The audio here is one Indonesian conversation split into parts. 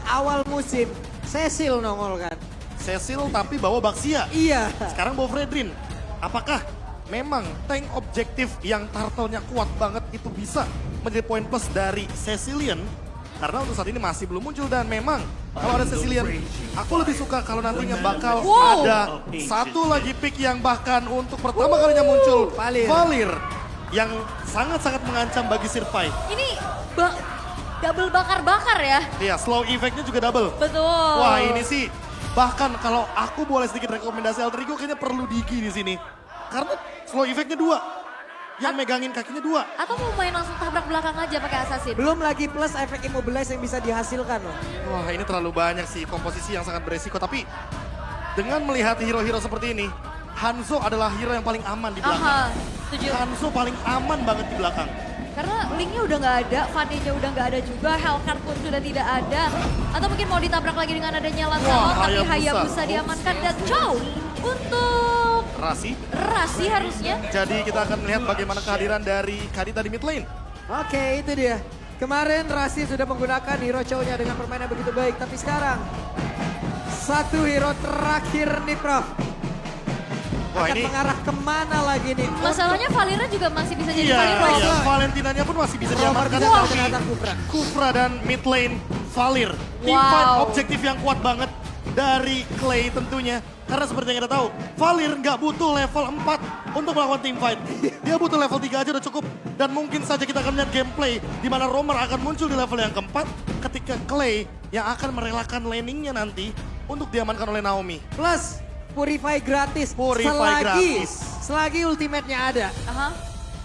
awal musim Cecil nongol kan. Cecil tapi bawa Baxia. Iya. Sekarang bawa Fredrin. Apakah memang tank objektif yang turtle-nya kuat banget itu bisa menjadi poin plus dari Cecilian? Karena untuk saat ini masih belum muncul dan memang kalau ada Cecilian, aku lebih suka kalau nantinya bakal ada satu lagi pick yang bahkan untuk pertama kalinya muncul Valir yang sangat-sangat mengancam bagi Sirpai. Ini double bakar-bakar ya. Iya, slow effect-nya juga double. Betul. Wah, ini sih bahkan kalau aku boleh sedikit rekomendasi Alterigo kayaknya perlu Digi di sini. Karena slow effect-nya 2. Yang megangin kakinya 2. Atau mau main langsung tabrak belakang aja pakai assassin. Belum lagi plus efek immobilize yang bisa dihasilkan loh. Wah, ini terlalu banyak sih komposisi yang sangat beresiko. Tapi dengan melihat hero-hero seperti ini, Hanzo adalah hero yang paling aman di belakang. Aha, setuju. Hanzo paling aman banget di belakang. Karena linknya udah nggak ada, Vade-nya udah nggak ada juga, Hellcard pun sudah tidak ada. Atau mungkin mau ditabrak lagi dengan adanya Lancelot, tapi Hayabusa diamankan dan Chow untuk Rasi harusnya. Jadi kita akan melihat bagaimana kehadiran dari Kadita di mid lane. Oke, itu dia. Kemarin Rasi sudah menggunakan hero Chow-nya dengan permainan begitu baik. Tapi sekarang, satu hero terakhir nih Prof. Wah, Akan ini mengarah kemana lagi nih? Masalahnya Valira juga masih bisa jadi Valir. Iya, Valentinanya pun masih bisa diamankan. Wah, ternyata Kufra. Kufra dan mid lane Valir. Teamfight objektif yang kuat banget dari Clay tentunya. Karena seperti yang kita tahu, Valir nggak butuh level 4 untuk melakukan teamfight. Dia butuh level 3 aja udah cukup. Dan mungkin saja kita akan melihat gameplay di mana Romer akan muncul di level yang keempat ketika Clay yang akan merelakan laningnya nanti untuk diamankan oleh Naomi. Plus Purify gratis. Selagi ultimate-nya ada.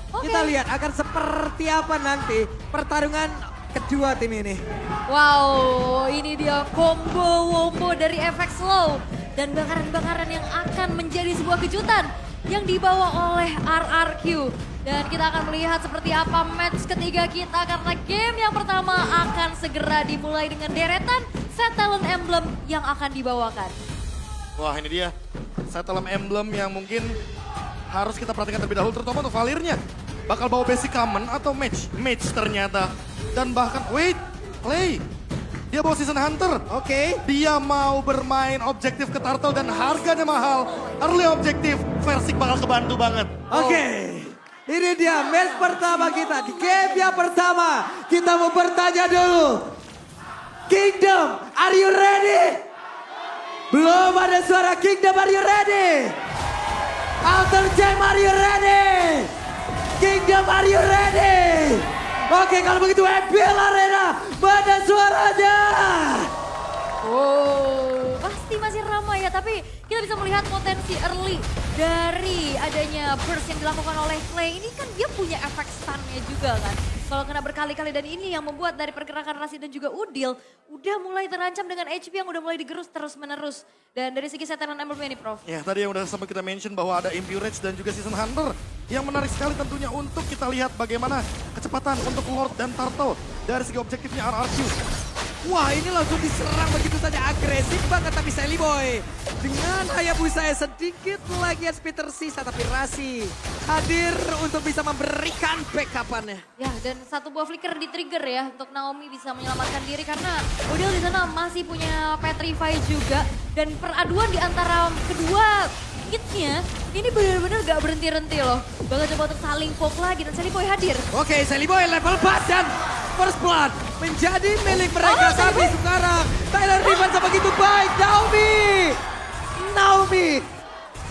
Kita lihat akan seperti apa nanti pertarungan kedua tim ini. Wow, ini dia combo-wombo dari efek slow. Dan bakaran-bakaran yang akan menjadi sebuah kejutan yang dibawa oleh RRQ. Dan kita akan melihat seperti apa match ketiga kita karena game yang pertama akan segera dimulai dengan deretan set talent emblem yang akan dibawakan. Wah, ini dia set talent emblem yang mungkin harus kita perhatikan terlebih dahulu terutama untuk Valirnya. Bakal bawa basic common atau match ternyata. Dan bahkan, wait, Clay. Dia bawa Season Hunter. Oke. Dia mau bermain objektif ke Turtle dan harganya mahal. Early objektif, Versik bakal kebantu banget. Oke. Ini dia match pertama kita. Di game yang pertama, kita mau bertanya dulu. Kingdom, are you ready? Belum ada suara Kingdom, are you ready? Alter Jam, are you ready? Kingdom, are you ready? Oke, kalau begitu Epic Arena, mana suaranya? Oh, pasti masih ramai ya, tapi kita bisa melihat potensi early dari adanya burst yang dilakukan oleh Clay. Ini kan dia punya efek stun-nya juga kan. Kalau kena berkali-kali dan ini yang membuat dari pergerakan Rasi dan juga Udil udah mulai terancam dengan HP yang udah mulai digerus terus-menerus. Dan dari segi setelan emblem ini Prof. Ya, tadi yang udah sempat kita mention bahwa ada Impurage dan juga Season Hunter. Yang menarik sekali tentunya untuk kita lihat bagaimana kecepatan untuk Lord dan Turtle dari segi objektifnya RRQ. Wah, ini langsung diserang begitu saja agresif banget tapi Sally Boy. Dengan Hayabusa sedikit lagi speed tersisa tapi Rasi hadir untuk bisa memberikan backup-annya. Ya, dan satu buah flicker di trigger ya untuk Naomi bisa menyelamatkan diri karena Udil di sana masih punya Petrify juga dan peraduan di antara kedua hitnya ini benar-benar gak berhenti-henti loh. Bakal coba untuk saling poke lagi dan Sally Boy hadir. Oke, Sally Boy level 4 dan First Blood menjadi milik mereka tapi sekarang Tyler defense begitu baik. Naomi.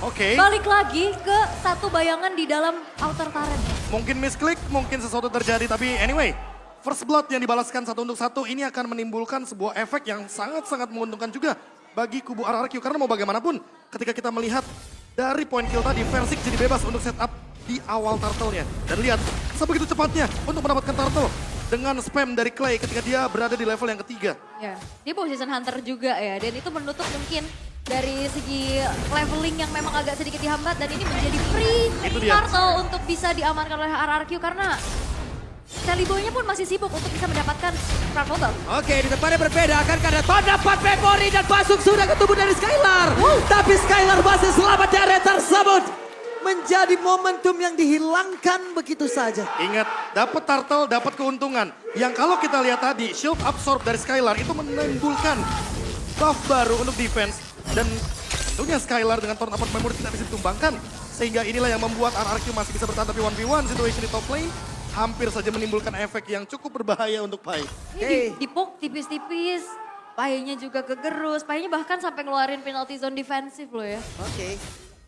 Oke. Balik lagi ke satu bayangan di dalam outer turret. Mungkin misklik, mungkin sesuatu terjadi tapi anyway. First Blood yang dibalaskan 1 untuk 1 ini akan menimbulkan sebuah efek yang sangat-sangat menguntungkan juga bagi kubu RRQ. Karena mau bagaimanapun ketika kita melihat dari poin kill tadi Versik jadi bebas untuk setup di awal turtle-nya. Dan lihat sebegitu cepatnya untuk mendapatkan turtle. Dengan spam dari Clay ketika dia berada di level yang ketiga. Ya, dia bawa Season Hunter juga ya. Dan itu menutup mungkin dari segi leveling yang memang agak sedikit dihambat. Dan ini menjadi free turtle untuk bisa diamankan oleh RRQ karena Sally Boy-nya pun masih sibuk untuk bisa mendapatkan Crown Mobile. Oke, di tempatnya berbeda akan ada dapat memory dan masuk sudah ke tubuh dari Skylar. Tapi Skylar masih selamat dari tersebut. menjadi momentum yang dihilangkan begitu saja. Ingat, dapat turtle, dapat keuntungan. Yang kalau kita lihat tadi, shield absorb dari Skylar itu menimbulkan buff baru untuk defense. Dan tentunya Skylar dengan Torn Apart Memory tidak bisa ditumbangkan. Sehingga inilah yang membuat RRQ masih bisa bertahan, tapi 1v1 situation di top lane hampir saja menimbulkan efek yang cukup berbahaya untuk Pai. Ini dipuk tipis-tipis, Painya juga kegerus, Painya bahkan sampai ngeluarin penalty zone defensif loh ya. Oke.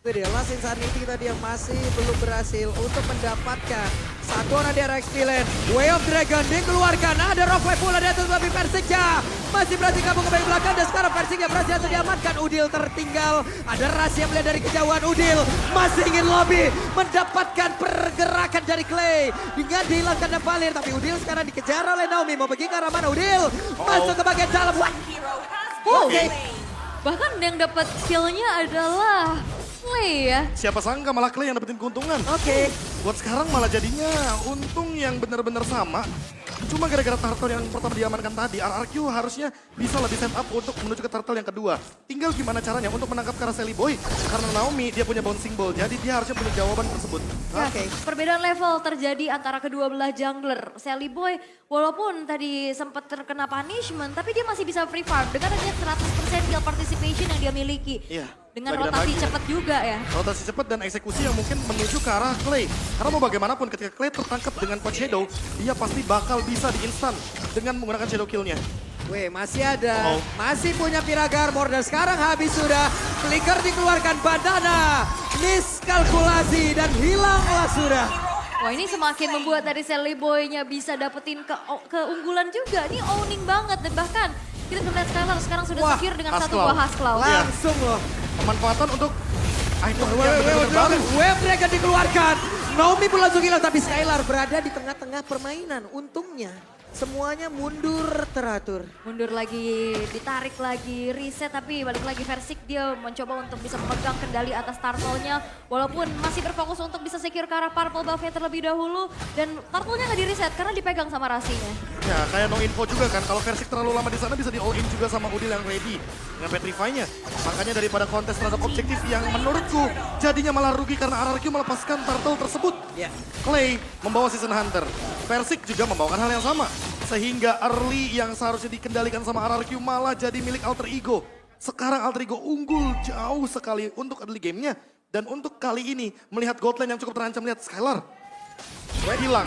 Itu dia, Last Insanity tadi yang masih belum berhasil untuk mendapatkan satu orang di RXP lane. Way of Dragon dikeluarkan, ada Rock Wave pula di atas tapi Persiknya masih berhasil kabur ke bagian belakang dan sekarang Persiknya berhasil diamankan. Udil tertinggal, ada Rasi yang melihat dari kejauhan. Udil masih ingin lobby, mendapatkan pergerakan dari Clay dengan dihilangkan dan Valir. Tapi Udil sekarang dikejar oleh Naomi, mau pergi ke arah mana Udil? Masuk ke bagian dalam. Oke. Bahkan yang dapat killnya adalah Clay ya. Siapa sangka malah Clay yang dapetin keuntungan. Oke. Buat sekarang malah jadinya untung yang benar-benar sama. Cuma gara-gara turtle yang pertama diamankan tadi, RRQ harusnya bisa lebih set up untuk menuju ke turtle yang kedua. Tinggal gimana caranya untuk menangkap Karaseli Boy. Karena Naomi dia punya bouncing ball, jadi dia harusnya punya jawaban tersebut. Ya, perbedaan level terjadi antara kedua belah jungler. Sally Boy walaupun tadi sempat terkena punishment, tapi dia masih bisa free farm dengan adanya 100% kill participation yang dia miliki. Iya. Dengan lagi dan rotasi lagi. cepat juga ya. Rotasi cepat dan eksekusi yang mungkin menuju ke arah Clay. Karena mau bagaimanapun ketika Clay tertangkap dengan Coach Shadow, dia pasti bakal bisa di-instant dengan menggunakan Shadow Kill-nya. Weh, masih ada. Masih punya Piraga Armor dan sekarang habis sudah. Flicker dikeluarkan, bandana. Miskalkulasi dan hilanglah sudah. Wah ini semakin membuat dari Sally Boy-nya bisa dapetin keunggulan juga. Ini owning banget dan bahkan kita bisa lihat Skylar sekarang sudah Wah, secure dengan satu Hasklaw. buah Hasklaw. Langsung loh. Pemanfaatan untuk item yang benar-benar baru. Wave Dragon dikeluarkan. Naomi pun langsung hilang tapi Skylar berada di tengah-tengah permainan. Untungnya semuanya mundur teratur. Mundur lagi, ditarik lagi, reset tapi balik lagi Versik dia mencoba untuk bisa memegang kendali atas turtle-nya. Walaupun masih berfokus untuk bisa secure ke arah purple buff-nya terlebih dahulu. Dan turtle-nya nggak di-reset karena dipegang sama Rasinya. Ya kayak no info juga kan, kalau Versik terlalu lama di sana bisa di all in juga sama Udil yang ready dengan Petrify-nya. Makanya daripada kontes terhadap objektif yang menurutku jadinya malah rugi karena RRQ melepaskan turtle tersebut. Clay membawa Season Hunter, Versik juga membawakan hal yang sama. Sehingga early yang seharusnya dikendalikan sama RRQ malah jadi milik Alter Ego. Sekarang Alter Ego unggul jauh sekali untuk early gamenya. Dan untuk kali ini melihat gold lane yang cukup terancam, lihat Skylar. Hilang.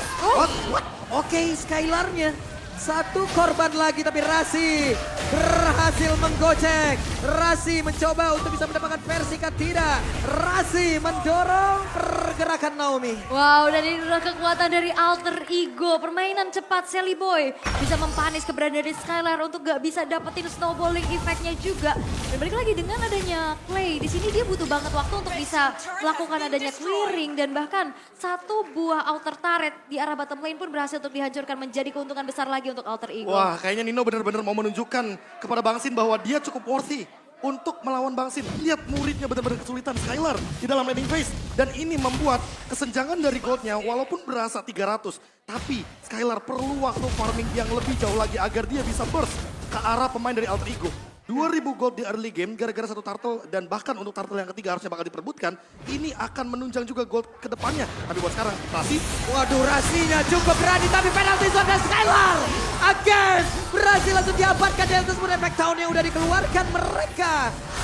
Oke, Skylarnya. Satu korban lagi tapi Rasi berhasil menggocek. Rasi mencoba untuk bisa mendapatkan versi kan tidak. Rasi mendorong pergerakan Naomi. Wow, dan ini adalah kekuatan dari Alter Ego. Permainan cepat Sally Boy bisa mempanis keberadaan dari Skylar untuk gak bisa dapetin snowballing efeknya juga. Dan balik lagi dengan adanya Clay, di sini dia butuh banget waktu untuk bisa melakukan adanya clearing. Dan bahkan satu buah outer turret di arah bottom lane pun berhasil untuk dihancurkan menjadi keuntungan besar lagi untuk Alter Ego. Wah, kayaknya Nino benar-benar mau menunjukkan kepada Bang Sin bahwa dia cukup worthy untuk melawan Bang Sin. Lihat muridnya benar-benar kesulitan, Skylar di dalam landing phase. Dan ini membuat kesenjangan dari goldnya walaupun berasa 300. Tapi Skylar perlu waktu farming yang lebih jauh lagi agar dia bisa burst ke arah pemain dari Alter Ego. 2000 gold di early game gara-gara satu turtle dan bahkan untuk turtle yang ketiga harusnya bakal diperbutkan. Ini akan menunjang juga gold ke depannya. Tapi buat sekarang, Rasi. Waduh, Rasinya cukup berani tapi penalti zone dan Skylar again berhasil langsung diamankan di atas efek tahun yang udah dikeluarkan. Mereka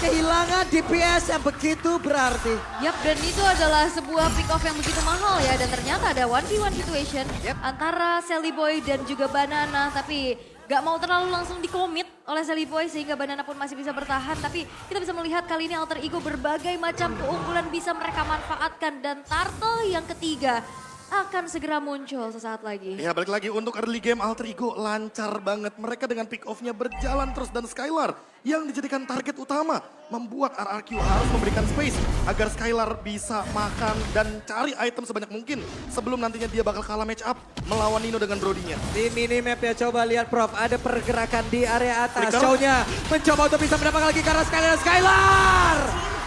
kehilangan DPS yang begitu berarti. Yap, dan itu adalah sebuah pick off yang begitu mahal ya. Dan ternyata ada 1v1 situation antara Sally Boy dan juga Banana. Tapi gak mau terlalu langsung dikomit oleh Sally Boy sehingga Banana pun masih bisa bertahan. Tapi kita bisa melihat kali ini Alter Ego berbagai macam keunggulan bisa mereka manfaatkan. Dan turtle yang ketiga akan segera muncul sesaat lagi. Ya balik lagi untuk early game Alter Ego lancar banget. Mereka dengan pick off-nya berjalan terus dan Skylar yang dijadikan target utama. Membuat RRQ harus memberikan space agar Skylar bisa makan dan cari item sebanyak mungkin. Sebelum nantinya dia bakal kalah match up melawan Nino dengan Brodinya. Di minimap ya, coba lihat Prof, ada pergerakan di area atas. Flicker. Show-nya mencoba untuk bisa mendapatkan lagi karena Skylar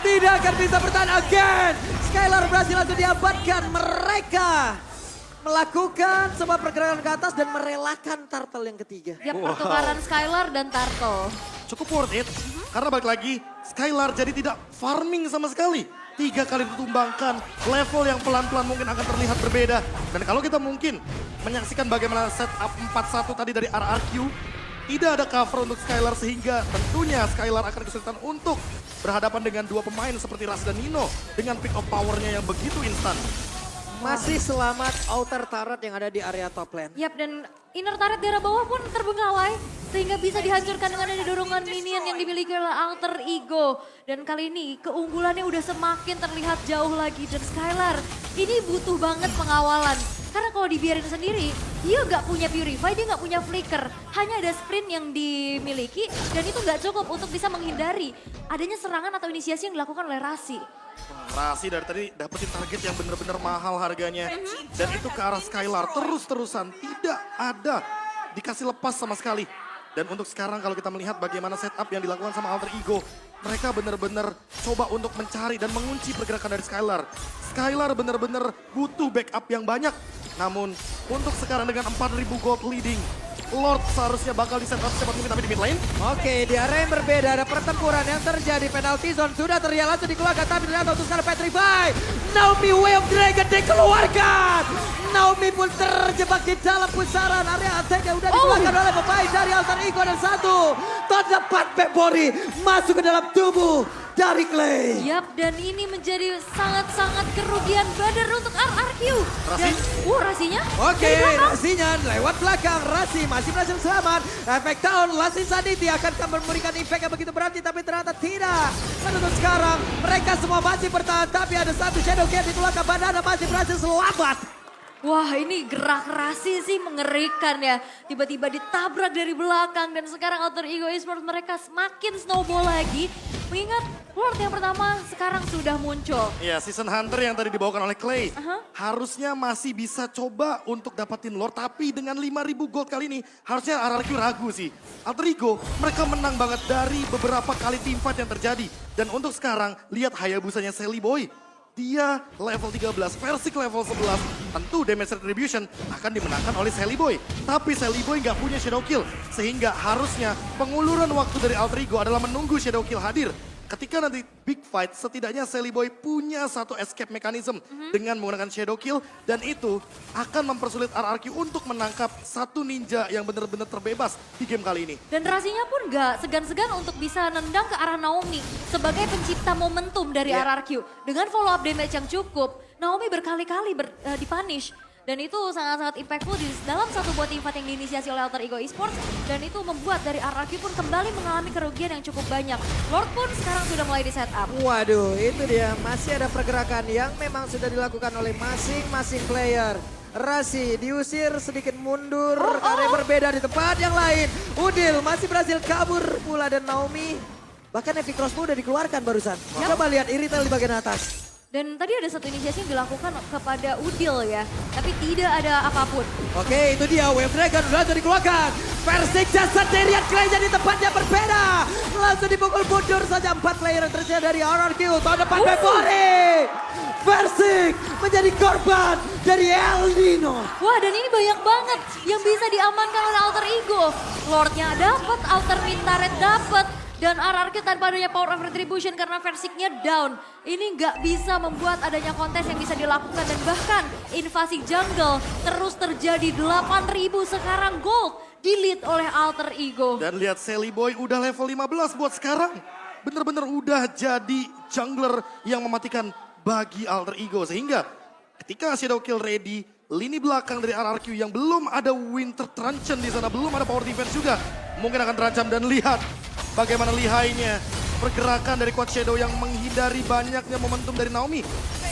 tidak akan bisa bertahan again. Skylar berhasil langsung diamankan. Mereka melakukan sebuah pergerakan ke atas dan merelakan turtle yang ketiga. Yap, pertukaran Skylar dan turtle. Cukup worth it karena balik lagi Skylar jadi tidak farming sama sekali. 3 kali ditumbangkan, level yang pelan-pelan mungkin akan terlihat berbeda. Dan kalau kita mungkin menyaksikan bagaimana setup 4-1 tadi dari RRQ, tidak ada cover untuk Skylar sehingga tentunya Skylar akan kesulitan untuk berhadapan dengan dua pemain seperti Ras dan Nino dengan pick up powernya yang begitu instan. Masih selamat outer turret yang ada di area top lane. Yap, dan inner turret daerah bawah pun terbengkalai sehingga bisa dihancurkan dengan ada dorongan minion yang dimiliki oleh Alter Ego. Dan kali ini keunggulannya udah semakin terlihat jauh lagi dan Skylar ini butuh banget pengawalan. Karena kalau dibiarin sendiri, dia nggak punya Purify, dia nggak punya Flicker. Hanya ada sprint yang dimiliki dan itu nggak cukup untuk bisa menghindari adanya serangan atau inisiasi yang dilakukan oleh Rasi. Rasi dari tadi dapetin target yang benar-benar mahal harganya. Dan itu ke arah Skylar terus-terusan tidak ada dikasih lepas sama sekali. Dan untuk sekarang kalau kita melihat bagaimana setup yang dilakukan sama Alter Ego. Mereka benar-benar coba untuk mencari dan mengunci pergerakan dari Skylar. Skylar benar-benar butuh backup yang banyak. Namun untuk sekarang dengan 4.000 gold leading, Lord seharusnya bakal di setup secepat mungkin tapi di mid lane. Oke, di area yang berbeda ada pertempuran yang terjadi. Penalty zone sudah terlihat langsung dikeluarkan. Tapi ternyata untuk sekarang Petrify. Naomi Way of Dragon dikeluarkan. Naomi pun terjebak di dalam pusaran area attack yang udah dikeluarkan oleh pemain dari Alter Ego. Dan satu, terdapat Pepori masuk ke dalam tubuh dari Clay. Yap, dan ini menjadi sangat-sangat kerugian badar untuk RRQ. Rasi? Dan, Rasinya? Oke, dari belakang. Rasinya lewat belakang. Rasi masih berhasil selamat. Efek down, Lasin Sanity akan memberikan efek yang begitu berarti. Tapi ternyata tidak. Dan untuk sekarang, mereka semua masih bertahan. Tapi ada satu Shadow Cat dikeluarkan. Bandana masih berhasil selamat. Wah, ini gerak Rasi sih mengerikan ya. Tiba-tiba ditabrak dari belakang dan sekarang Alter Ego Esports mereka semakin snowball lagi. Mengingat Lord yang pertama sekarang sudah muncul. Iya, Season Hunter yang tadi dibawakan oleh Clay. Harusnya masih bisa coba untuk dapatin Lord. Tapi dengan 5.000 gold kali ini harusnya RRQ ragu sih. Alter Ego mereka menang banget dari beberapa kali teamfight yang terjadi. Dan untuk sekarang lihat Hayabusanya Sally Boy. Dia level 13, Versik level 11. Tentu damage retribution akan dimenangkan oleh Sally Boy. Tapi Sally Boy nggak punya Shadow Kill. Sehingga harusnya penguluran waktu dari Alter Ego adalah menunggu Shadow Kill hadir. Ketika nanti big fight, setidaknya Sally Boy punya satu escape mechanism dengan menggunakan Shadow Kill. Dan itu akan mempersulit RRQ untuk menangkap satu ninja yang benar-benar terbebas di game kali ini. Dan Rasinya pun gak segan-segan untuk bisa nendang ke arah Naomi sebagai pencipta momentum dari RRQ. Dengan follow up damage yang cukup, Naomi berkali-kali dipunish. Dan itu sangat-sangat impactful di dalam satu buah teamfight yang diinisiasi oleh Alter Ego Esports. Dan itu membuat dari RRQ pun kembali mengalami kerugian yang cukup banyak. Lord pun sekarang sudah mulai di setup. Waduh, itu dia. Masih ada pergerakan yang memang sudah dilakukan oleh masing-masing player. Rasi diusir sedikit mundur karena berbeda di tempat yang lain. Udil masih berhasil kabur pula dan Naomi. Bahkan Epic Crossbow udah dikeluarkan barusan. Coba lihat Iritel di bagian atas. Dan tadi ada satu inisiasi yang dilakukan kepada Udil ya. Tapi tidak ada apapun. Oke, itu dia Wave Dragon langsung dikeluarkan. Versik dan sendirian Clay jadi tempatnya berbeda. Langsung dipukul mundur saja 4 player yang tersedia dari RRQ. Tahun depan Pepori. Versik menjadi korban dari El Nino. Wah, dan ini banyak banget yang bisa diamankan oleh Alter Ego. Lordnya dapat, Alter Mintaret dapat. Dan RRQ tanpa adanya power of retribution karena Versiknya down. Ini nggak bisa membuat adanya kontes yang bisa dilakukan. Dan bahkan invasi jungle terus terjadi. 8.000 sekarang gold di-lead oleh Alter Ego. Dan lihat Sally Boy udah level 15 buat sekarang. Bener-bener udah jadi jungler yang mematikan bagi Alter Ego. Sehingga ketika Shadow Kill ready, lini belakang dari RRQ yang belum ada Winter Truncheon di sana, belum ada power defense juga, mungkin akan terancam. Dan lihat bagaimana lihainya pergerakan dari Quad Shadow yang menghindari banyaknya momentum dari Naomi.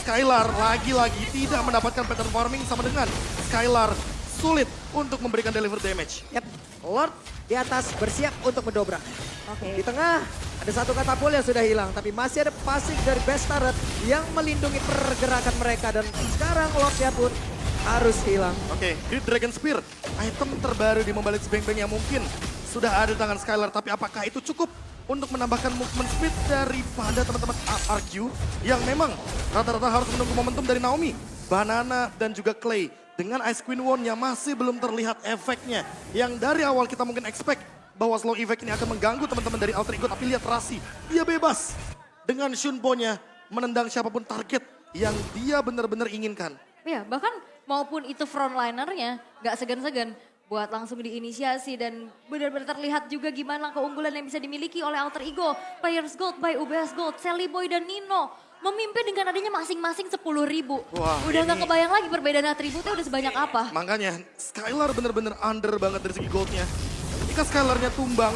Skylar lagi-lagi tidak mendapatkan pattern farming sama dengan Skylar sulit untuk memberikan deliver damage. Yap, Lord di atas bersiap untuk mendobrak. Oke. Di tengah ada satu katapult yang sudah hilang, tapi masih ada passing dari Best Turret yang melindungi pergerakan mereka. Dan sekarang Lordnya pun harus hilang. Oke, Great Dragon Spear, item terbaru di Mobile Legends Bang Bang yang mungkin sudah ada di tangan Skylar. Tapi apakah itu cukup untuk menambahkan movement speed daripada teman-teman RRQ yang memang rata-rata harus menunggu momentum dari Naomi, Banana, dan juga Clay. Dengan Ice Queen Wand yang masih belum terlihat efeknya. Yang dari awal kita mungkin expect bahwa slow effect ini akan mengganggu teman-teman dari Alter Ego. Tapi lihat Rasi, dia bebas. Dengan Shunpo-nya menendang siapapun target yang dia benar-benar inginkan. Ya, bahkan maupun itu frontlinernya gak segan-segan buat langsung diinisiasi dan benar-benar terlihat juga gimana keunggulan yang bisa dimiliki oleh Alter Ego. Players Gold by UBS Gold, Sally Boy dan Nino memimpin dengan adanya masing-masing 10.000. Wah, Udah ini- gak kebayang lagi perbedaan atributnya udah sebanyak apa. Makanya Skylar bener-bener under banget dari segi goldnya. Jika Skylarnya tumbang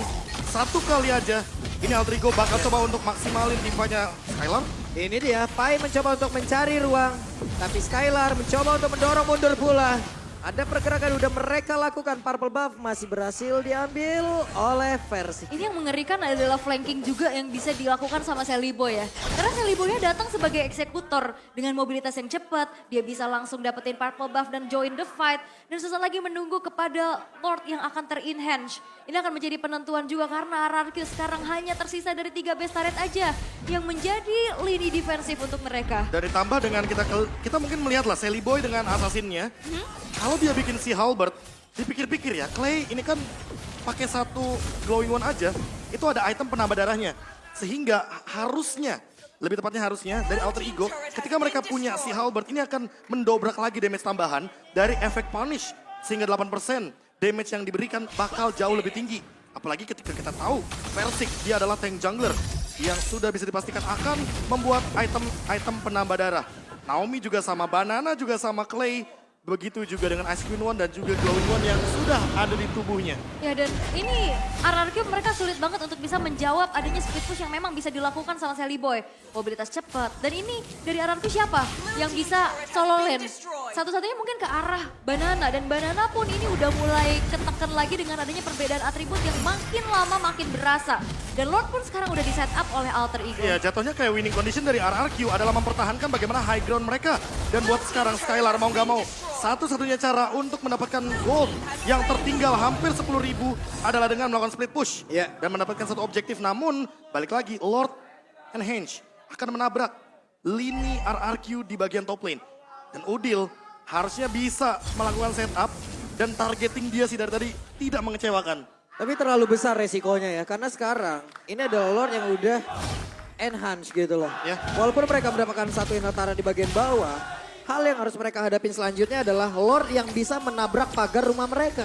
satu kali aja, ini Alter Ego bakal coba untuk maksimalin timpanya Skylar. Ini dia, Pai mencoba untuk mencari ruang. Tapi Skylar mencoba untuk mendorong mundur pula. Ada pergerakan udah mereka lakukan. Purple buff masih berhasil diambil oleh Versi. Ini yang mengerikan adalah flanking juga yang bisa dilakukan sama Sally Boy ya. Karena Sally Boy-nya datang sebagai eksekutor dengan mobilitas yang cepat. Dia bisa langsung dapetin purple buff dan join the fight. Dan sesaat lagi menunggu kepada Lord yang akan ter-enhance. Ini akan menjadi penentuan juga karena RRQ sekarang hanya tersisa dari 3 base turret aja. Yang menjadi lini defensif untuk mereka. Dan ditambah dengan kita mungkin melihat lah Sally Boy dengan assassinnya. Kalau dia bikin si Halberd, dipikir-pikir ya, Clay ini kan pakai satu glowing one aja, itu ada item penambah darahnya. Sehingga harusnya, lebih tepatnya harusnya dari Alter Ego, ketika mereka punya si Halberd, ini akan mendobrak lagi damage tambahan dari efek punish. Sehingga 8% damage yang diberikan bakal jauh lebih tinggi. Apalagi ketika kita tahu, Versik dia adalah tank jungler yang sudah bisa dipastikan akan membuat item penambah darah. Naomi juga sama, Banana juga sama, Clay. Begitu juga dengan Ice Queen One dan juga Glowing One yang sudah ada di tubuhnya. Ya dan ini RRQ mereka sulit banget untuk bisa menjawab adanya split push yang memang bisa dilakukan sama Sally Boy. Mobilitas cepat. Dan ini dari RRQ siapa yang bisa solo lane? Satu-satunya mungkin ke arah Banana. Dan Banana pun ini udah mulai ketekan lagi dengan adanya perbedaan atribut yang makin lama makin berasa. Dan Lord pun sekarang udah di set up oleh Alter Ego. Ya jatuhnya kayak winning condition dari RRQ adalah mempertahankan bagaimana high ground mereka. Dan buat sekarang Skylar mau gak mau, satu-satunya cara untuk mendapatkan gold yang tertinggal hampir 10.000 adalah dengan melakukan split push. Ya. Dan mendapatkan satu objektif. Namun balik lagi Lord and Henge akan menabrak lini RRQ di bagian top lane. Dan Udil harusnya bisa melakukan setup dan targeting dia sih dari tadi tidak mengecewakan. Tapi terlalu besar resikonya ya. Karena sekarang ini adalah Lord yang udah enhance gitu loh. Ya. Walaupun mereka mendapatkan satu Inotara di bagian bawah. Hal yang harus mereka hadapin selanjutnya adalah Lord yang bisa menabrak pagar rumah mereka.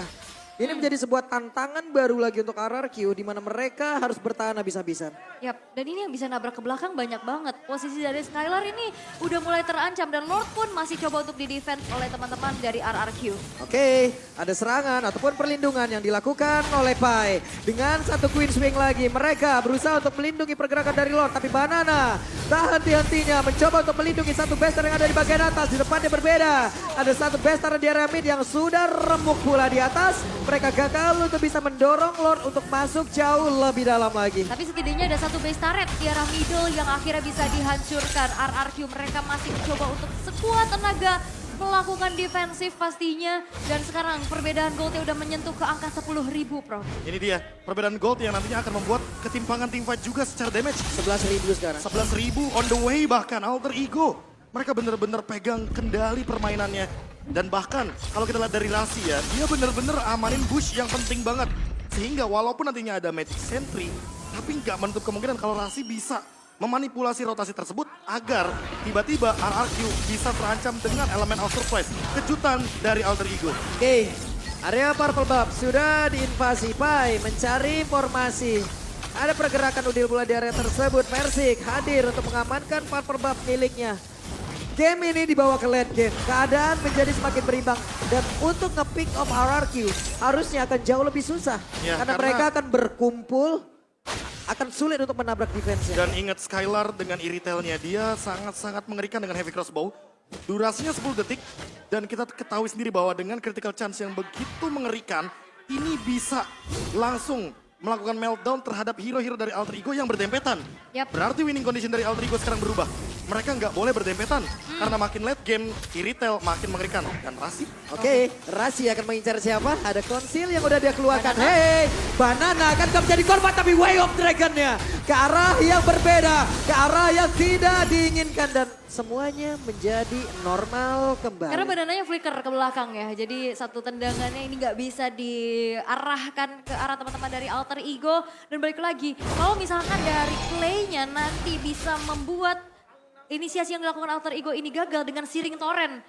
Ini menjadi sebuah tantangan baru lagi untuk RRQ di mana mereka harus bertahan habis-habisan. Yap, dan ini yang bisa nabrak ke belakang banyak banget. Posisi dari Skylar ini udah mulai terancam dan Lord pun masih coba untuk di-defense oleh teman-teman dari RRQ. Oke, ada serangan ataupun perlindungan yang dilakukan oleh Pai. Dengan satu Queen Swing lagi, mereka berusaha untuk melindungi pergerakan dari Lord. Tapi Banana tak henti-hentinya mencoba untuk melindungi satu bester yang ada di bagian atas. Di depannya berbeda, ada satu bester di area mid yang sudah remuk pula di atas. Mereka gagal untuk bisa mendorong Lord untuk masuk jauh lebih dalam lagi. Tapi setidaknya ada satu base turret di arah middle yang akhirnya bisa dihancurkan. RRQ mereka masih mencoba untuk sekuat tenaga melakukan defensif pastinya. Dan sekarang perbedaan goldnya udah menyentuh ke angka 10.000 Prof. Ini dia perbedaan gold yang nantinya akan membuat ketimpangan teamfight juga secara damage. 11.000 sekarang. 11.000 on the way bahkan Alter Ego. Mereka benar-benar pegang kendali permainannya. Dan bahkan kalau kita lihat dari Rasi ya, dia benar-benar amanin bush yang penting banget. Sehingga walaupun nantinya ada Magic Sentry, tapi nggak menutup kemungkinan kalau Rasi bisa memanipulasi rotasi tersebut agar tiba-tiba RRQ bisa terancam dengan elemen of surprise. Kejutan dari Alter Ego. Oke, area Purple Buff sudah diinvasi. Pai mencari formasi. Ada pergerakan Udil pula di area tersebut. Versik hadir untuk mengamankan Purple Buff miliknya. Game ini dibawa ke late game. Keadaan menjadi semakin berimbang. Dan untuk nge-pick off RRQ harusnya akan jauh lebih susah. Ya, karena mereka akan berkumpul. Akan sulit untuk menabrak defense-nya. Dan ingat Skylar dengan iritelnya, dia sangat-sangat mengerikan dengan heavy crossbow. Durasinya 10 detik. Dan kita ketahui sendiri bahwa dengan critical chance yang begitu mengerikan, ini bisa langsung melakukan meltdown terhadap hero-hero dari Alter Ego yang berdempetan. Yap. Berarti winning condition dari Alter Ego sekarang berubah. Mereka nggak boleh berdempetan. Karena makin late game, Iritel makin mengerikan. Dan Rasi. Oke, Rasi akan mengincar siapa? Ada konsil yang udah dia keluarkan. Hey, Banana akan menjadi korban tapi Way of Dragon-nya. Ke arah yang berbeda, ke arah yang tidak diinginkan. Dan semuanya menjadi normal kembali. Karena badananya flicker ke belakang ya. Jadi satu tendangannya ini nggak bisa diarahkan ke arah teman-teman dari Alter Ego. Dan balik lagi, kalau misalkan dari play-nya nanti bisa membuat inisiasi yang dilakukan Alter Ego ini gagal dengan Searing Torrent.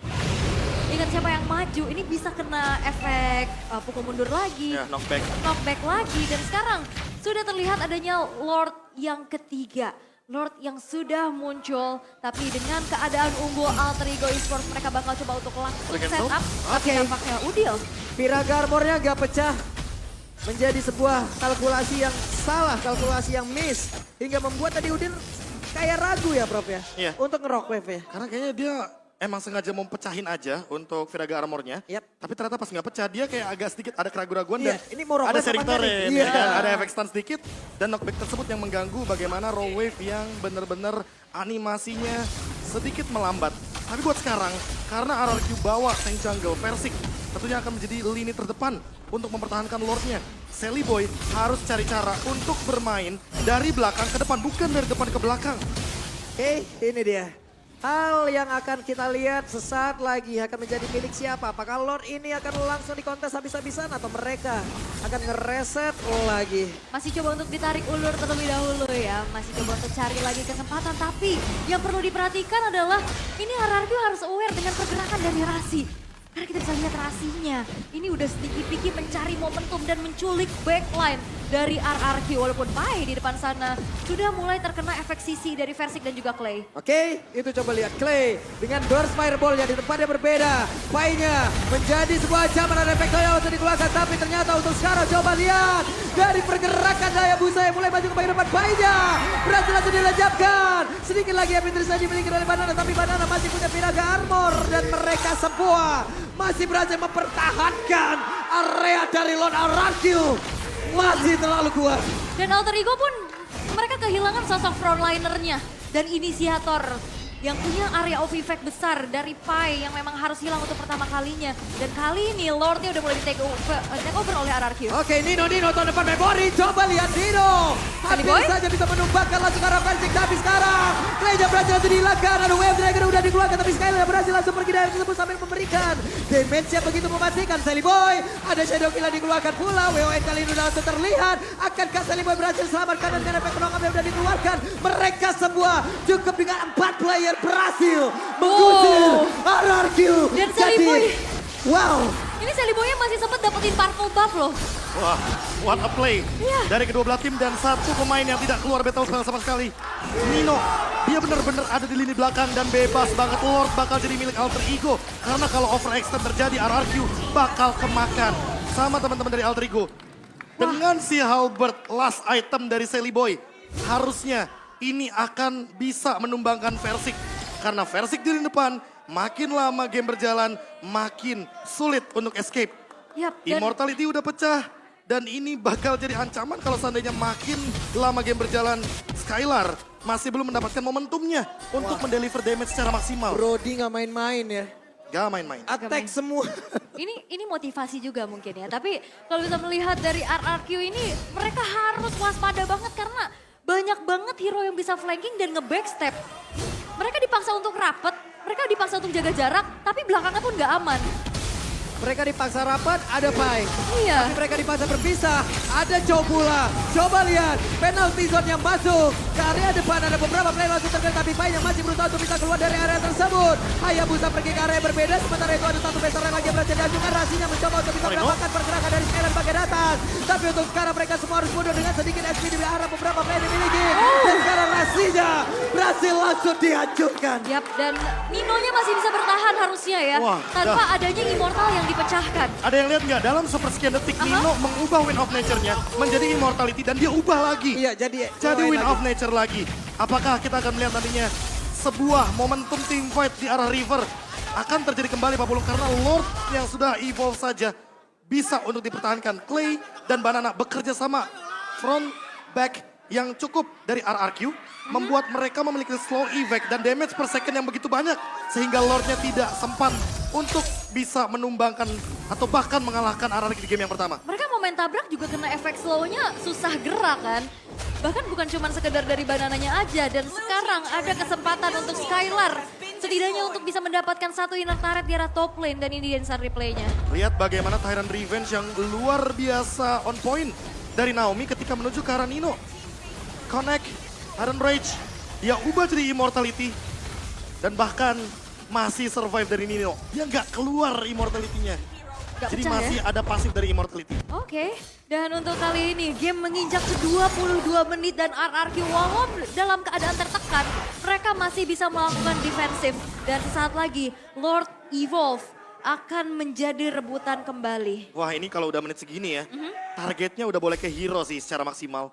Ingat siapa yang maju, ini bisa kena efek pukul mundur lagi, Ya, knockback. knockback lagi. Dan sekarang sudah terlihat adanya Lord yang ketiga. Lord yang sudah muncul, tapi dengan keadaan unggul Alter Ego Esports mereka bakal coba untuk langsung Berikan setup. Oke. Nampaknya Udil. Piraga armornya gak pecah. Menjadi sebuah kalkulasi yang salah, kalkulasi yang miss. Hingga membuat tadi Udin kayak ragu ya Prof ya. Iya. Untuk nge-rock wave ya. Karena kayaknya dia emang sengaja mau pecahin aja untuk Viraga Armornya. Yap. Tapi ternyata pas nggak pecah, dia kayak agak sedikit ada keraguan-raguan Iya, dan ini mau roll ada wave sharing apa enggak nih? torrent, Iya. ya kan? Ada efek stun sedikit. Dan knockback tersebut yang mengganggu bagaimana roll wave yang benar-benar animasinya sedikit melambat. Tapi buat sekarang, karena RRQ bawa tank jungle Versik, tentunya akan menjadi lini terdepan untuk mempertahankan Lordnya. Sally Boy harus cari cara untuk bermain dari belakang ke depan, bukan dari depan ke belakang. Oke, ini dia. Hal yang akan kita lihat sesaat lagi akan menjadi milik siapa? Apakah Lord ini akan langsung dikontes habis-habisan atau mereka akan ngereset lagi? Masih coba untuk ditarik ulur terlebih dahulu ya. Masih coba untuk cari lagi kesempatan. Tapi yang perlu diperhatikan adalah ini RRQ harus aware dengan pergerakan dari Rasi. Karena kita bisa lihat Rasinya. Ini udah sedikit piki mencari momentum dan menculik backline dari RRQ. Walaupun Pai di depan sana sudah mulai terkena efek sisi dari Versik dan juga Clay. Oke, itu coba lihat Clay dengan burst fireball-nya di tempatnya berbeda. Pai-nya menjadi sebuah ancaman dan efek yang harus dikeluarkan. Tapi ternyata untuk sekarang coba lihat dari pergerakan daya busa yang mulai maju ke bagian depan. Pai-nya berhasil langsung dilejapkan. Sedikit lagi yang saja dimiliki oleh Banana. Tapi Banana masih punya Piraga Armor. Dan mereka semua masih berhasil mempertahankan area dari Lord RRQ. Masih terlalu kuat. Dan Alter Ego pun mereka kehilangan sosok frontlinernya dan inisiator yang punya area of effect besar dari Pai yang memang harus hilang untuk pertama kalinya. Dan kali ini Lordnya udah mulai di take over oleh RRQ. Oke, Nino tahun depan memori. Coba lihat Nino. Sally Hampir Boy? saja bisa menumbangkan langsung ke arah Versik. Tapi sekarang Kleja berhasil langsung dihilangkan. Ada Wave Dragon udah dikeluarkan. Tapi Skylar berhasil langsung pergi dari tersebut sambil memberikan damage yang begitu mematikan. Sally Boy. Ada Shadow Kill yang dikeluarkan pula. WON kali ini udah langsung terlihat. Akankah Sally Boy berhasil selamatkan dan dengan efek knock up yang udah dikeluarkan. Mereka semua cukup dengan 4 player berhasil mengusir RRQ. Dan Sally Jadi, Boy. wow. Ini Sally Boy masih sempat dapetin purple buff loh. Wah, what a play Iya. dari kedua belah tim dan satu pemain yang tidak keluar battle spell sama sekali. Nino, dia benar-benar ada di lini belakang dan bebas banget. Lord bakal jadi milik Alter Ego. Karena kalau overextend terjadi, RRQ bakal kemakan sama teman-teman dari Alter Ego. Dengan si Halberd last item dari Sally Boy, harusnya ini akan bisa menumbangkan Versik. Karena Versik di lini depan, makin lama game berjalan, makin sulit untuk escape. Yap, dan Immortality udah pecah. Dan ini bakal jadi ancaman kalau seandainya makin lama game berjalan. Skylar masih belum mendapatkan momentumnya untuk mendeliver damage secara maksimal. Brody nggak main-main ya. Gak main-main. Attack semua. ini motivasi juga mungkin ya. Tapi kalau bisa melihat dari RRQ ini mereka harus waspada banget karena banyak banget hero yang bisa flanking dan nge-backstep. Mereka dipaksa untuk rapet, mereka dipaksa untuk jaga jarak, tapi belakangnya pun nggak aman. Mereka dipaksa rapat, ada Pai. Iya. Tapi mereka dipaksa berpisah, ada Chow pula. Coba lihat, penalty zone yang masuk. Ke area depan ada beberapa player langsung terkena, tapi Pai yang masih berusaha untuk bisa keluar dari area tersebut. Hayabusa pergi ke area berbeda, sementara itu ada satu veteran lagi yang berhasil diajukan. Rasinya mencoba untuk bisa mendapatkan pergerakan dari Skylar bagian atas. Tapi untuk sekarang mereka semua harus mundur dengan sedikit SP di arah beberapa player yang dimiliki. Dan sekarang Rasinya berhasil langsung dihancurkan. Yap, dan Ninonya masih bisa bertahan harusnya ya. Wah, Tanpa adanya Immortal yang dipecahkan. Ada yang lihat nggak? Dalam sepersekian detik Nino mengubah Wind of Nature-nya menjadi Immortality dan dia ubah lagi. Iya, jadi Wind of Nature lagi. Apakah kita akan melihat nantinya sebuah momentum team fight di arah River akan terjadi kembali Pak Pulung karena Lord yang sudah evolve saja bisa untuk dipertahankan. Clay dan Banana bekerja sama front back yang cukup dari RRQ membuat mereka memiliki slow effect dan damage per second yang begitu banyak sehingga Lordnya tidak sempat untuk bisa menumbangkan atau bahkan mengalahkan RRQ di game yang pertama. Mereka mau main tabrak juga kena efek slow-nya susah gerak kan. Bahkan bukan cuma sekedar dari banananya aja. Dan sekarang ada kesempatan untuk Skylar. Setidaknya untuk bisa mendapatkan satu inner turret di arah top lane. Dan ini instant replay-nya. Lihat bagaimana Tyrant Revenge yang luar biasa on point dari Naomi ketika menuju ke arah Nino. Connect, Iron Rage, dia ubah jadi Immortality. Dan bahkan masih survive dari Nino. Dia nggak keluar immortality-nya. Gak Jadi pecah masih ya? ada pasif dari immortality. Oke, dan untuk kali ini game menginjak ke 22 menit dan RRQ walaupun dalam keadaan tertekan, mereka masih bisa melakukan defensif. Dan sesaat lagi Lord Evolve akan menjadi rebutan kembali. Wah ini kalau udah menit segini ya, targetnya udah boleh ke hero sih secara maksimal.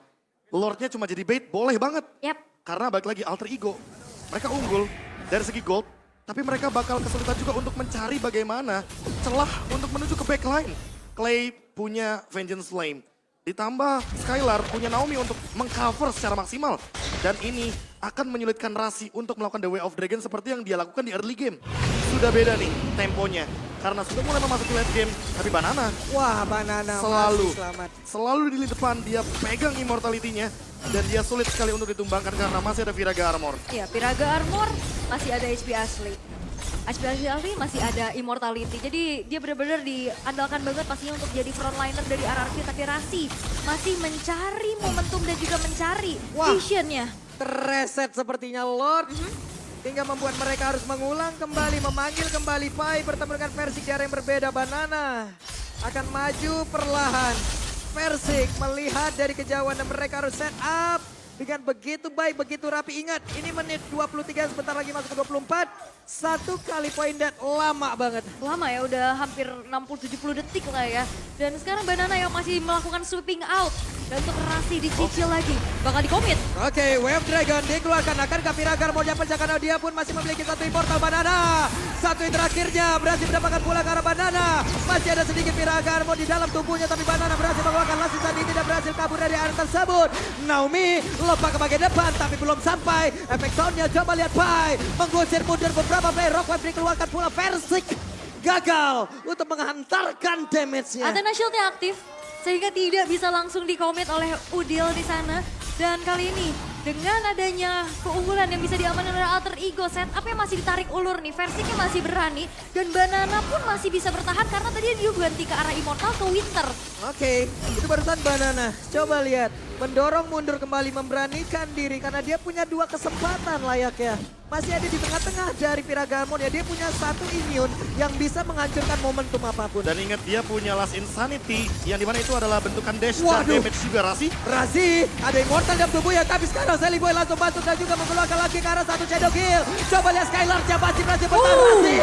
Lordnya cuma jadi bait, boleh banget. Yap, Karena balik lagi alter ego, mereka unggul dari segi gold, tapi mereka bakal kesulitan juga untuk mencari bagaimana celah untuk menuju ke backline. Clay punya Vengeance Flame, ditambah Skylar punya Naomi untuk mengcover secara maksimal. Dan ini akan menyulitkan Rasi untuk melakukan The Way of Dragon seperti yang dia lakukan di early game. Sudah beda nih temponya, karena sudah mulai memasuki late game, tapi Banana Wah, Banana selalu, masih selamat. selalu di lini depan dia pegang immortality-nya. Dan dia sulit sekali untuk ditumbangkan karena masih ada Viraga Armor. ya Piraga Armor masih ada HP Ashley. HP Ashley masih ada Immortality. Jadi dia benar-benar diandalkan banget pastinya untuk jadi frontliner dari RRQ. Tapi Rasi masih mencari momentum dan juga mencari Wah. visionnya. Terreset sepertinya Lord. Hingga membuat mereka harus mengulang kembali, memanggil kembali Pai bertemu dengan Persik di area yang berbeda. Banana akan maju perlahan. Persik melihat dari kejauhan dan mereka harus set up dengan begitu baik, begitu rapi. Ingat, ini menit 23, sebentar lagi masuk ke 24. Satu kali poin dan lama banget. Lama ya, udah hampir 60-70 detik lah ya. Dan sekarang Banana yang masih melakukan sweeping out. Dan untuk Rasi dicicil lagi, bakal dikomit. Oke, Wave Dragon dikeluarkan. Akankah Viragar mau dapat karena dia pun masih memiliki satu immortal. Banana. Satu yang terakhirnya berhasil mendapatkan pula ke arah Banana. Masih ada sedikit Viragar mau di dalam tubuhnya. Tapi Banana berhasil mengeluarkan Lasi saat ini tidak berhasil kabur dari area tersebut. Naomi lompat ke bagian depan tapi belum sampai. Efek soundnya coba lihat Pai. Menggusir mundur beberapa player. Rock Wave dikeluarkan pula. Persik gagal untuk menghantarkan damage-nya. Athena Shield-nya aktif, sehingga tidak bisa langsung dikomit oleh Udil di sana. Dan kali ini dengan adanya keunggulan yang bisa diamankan oleh Alter Ego, setupnya masih ditarik ulur nih. Versiknya masih berani dan Banana pun masih bisa bertahan karena tadi dia ganti ke arah Immortal ke Winter. Oke, itu barusan Banana. Coba lihat, mendorong mundur kembali, memberanikan diri karena dia punya dua kesempatan layaknya. Masih ada di tengah-tengah dari Piragamon ya, dia punya satu immune yang bisa menghancurkan momentum apapun. Dan ingat dia punya Last Insanity yang dimana itu adalah bentukan dash dan Waduh. damage juga Rasi. Razi, ada immortal dalam tubuhnya, tapi sekarang Sally Boy langsung masuk dan juga mengeluarkan lagi ke arah satu Shadow Kill. Coba lihat Skylar, masih berhasil bertahan Razi.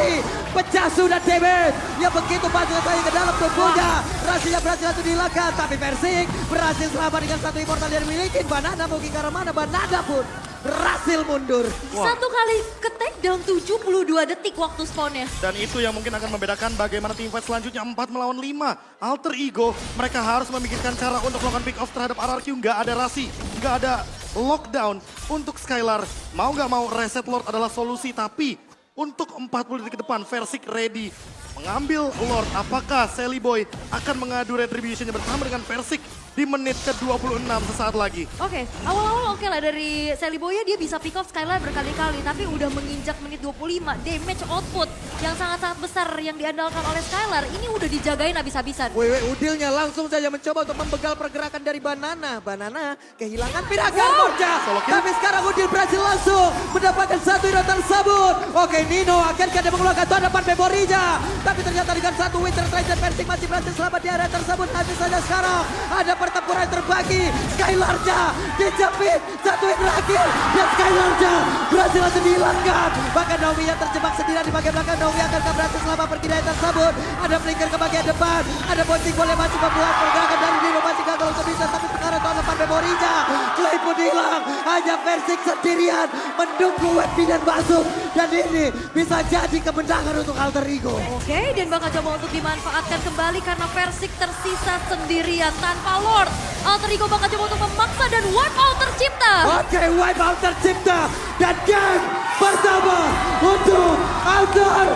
Pecah sudah damage, yang begitu banyak saya ke dalam tubuhnya. Razi yang berhasil langsung dihilangkan, tapi Persik berhasil selamat dengan satu immortal yang dimiliki. Banana mau ke arah mana, Banana pun berhasil mundur. Satu kali ke takedown 72 detik waktu spawnnya. Dan itu yang mungkin akan membedakan bagaimana tim fight selanjutnya 4 melawan 5. Alter Ego, mereka harus memikirkan cara untuk melakukan pick off terhadap RRQ. Nggak ada Rasi, nggak ada lockdown untuk Skylar. Mau nggak mau reset Lord adalah solusi, tapi untuk 40 detik ke depan Versik ready mengambil Lord. Apakah Sally Boy akan mengadu retribution bersama dengan Versik di menit ke-26 sesaat lagi? Oke, awal-awal oke lah dari Sally Boy dia bisa pick off Skylar berkali-kali. Tapi udah menginjak menit 25, damage output yang sangat-sangat besar yang diandalkan oleh Skylar. Ini udah dijagain habis-habisan. Wewe Udilnya langsung saja mencoba untuk membegal pergerakan dari Banana. Banana kehilangan Piragamon-nya. Tapi sekarang Udil berhasil langsung mendapatkan satu hero tersebut. Oke, Nino akhirnya dia mengeluarkan tuan depan memorinya. Tapi ternyata dengan satu Winter Tracer Persik masih berhasil selamat di area tersebut. Nanti saja sekarang ada pertempuran terbagi. Skylar-nya dijepit. Satu yang terakhir. Dan Skylar-nya berhasil langsung dihilangkan. Bahkan Naomi yang terjebak sendirian di bagian belakang. Naomi akan berhasil selamat pergi dari tersebut. Ada flicker ke bagian depan. Ada bouncing boleh masih membuat pergerakan dari Nino. Masih gagal untuk bisa. Tapi sekarang tuan depan memorinya. Clay pun hilang. Hanya Persik sendirian menunggu Weapon masuk. Dan ini bisa jadi kemenangan untuk Alter Ego. Oke, dan bakal coba untuk dimanfaatkan kembali karena Persik tersisa sendirian tanpa Lord. Alter Ego bakal coba untuk memaksa dan wipe out tercipta. Oke, wipe out tercipta. Dan game pertama untuk Alter